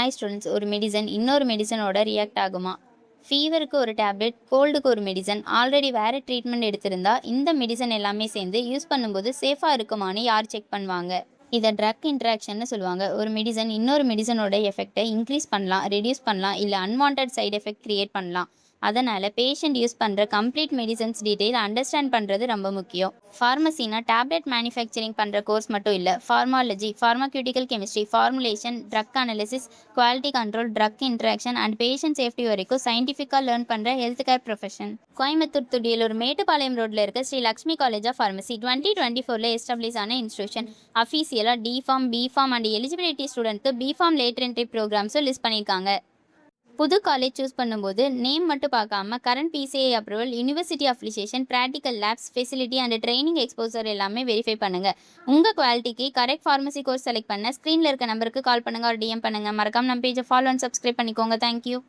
Hi students, ஒரு medicine இன்னொரு மெடிசனோட react ஆகுமா? ஃபீவருக்கு ஒரு டேப்லெட், கோல்டுக்கு ஒரு மெடிசன், ஆல்ரெடி வேறு ட்ரீட்மெண்ட் எடுத்திருந்தா இந்த மெடிசன் எல்லாமே சேர்ந்து யூஸ் பண்ணும்போது சேஃபாக இருக்குமான்னு யார் செக் பண்ணுவாங்க? இதை ட்ரக் இன்ட்ராக்ஷன்னு சொல்லுவாங்க. ஒரு மெடிசன் இன்னொரு மெடிசனோட எஃபெக்டை இன்க்ரீஸ் பண்ணலாம், ரெடியூஸ் பண்ணலாம், இல்லை அன்வான்ட் சைடு எஃபெக்ட் கிரியேட் பண்ணலாம். அதனால் பேஷண்ட் யூஸ் பண்ணுற கம்ப்ளீட் மெடிசன்ஸ் டீட்டெயில் அண்டர்ஸ்டாண்ட் பண்ணுறது ரொம்ப முக்கியம். ஃபார்மசினா டேப்லெட் மேனுஃபேக்சரிங் பண்ணுற கோர்ஸ் மட்டும் இல்லை. Pharmacology, pharmaceutical chemistry, formulation, drug analysis, quality control, drug interaction and patient safety வரைக்கும் சயின்டிஃபிக்காக லேர்ன் பண்ணுற health care profession. Coimbatore Thudiyalur Mettupalayam ரோட்டில் இருக்க Sri Lakshmi college of pharmacy 2024 establish ஆன இன்ஸ்டியூஷன். அஃபீஷியலாக D.Pharm, B.Pharm அண்ட் எலிஜிபிலிட்டி ஸ்டூடெண்ட்க்கு B.Pharm லேட்டர் என்ட்ரி ப்ரோக்ராம்ஸும் லிஸ்ட் பண்ணியிருக்காங்க. புது காலேஜ் சூஸ் பண்ணும்போது நேம் மட்டும் பார்க்காம current PCI approval, university affiliation, practical labs, facility and training exposure எல்லாமே வெரிஃபை பண்ணுங்க. உங்கள் குவாலிட்டிக்கு கரெக்ட் ஃபார்மசி கோர்ஸ் செலக்ட் பண்ண ஸ்க்ரீனில் இருக்க நம்பருக்கு கால் பண்ணுங்க, ஒரு DM பண்ணுங்க. மறக்காம நம்ம பேஜை ஃபாலோ அண்ட் சப்ஸ்கிரைப் பண்ணிக்கோங்க. தேங்க்யூ.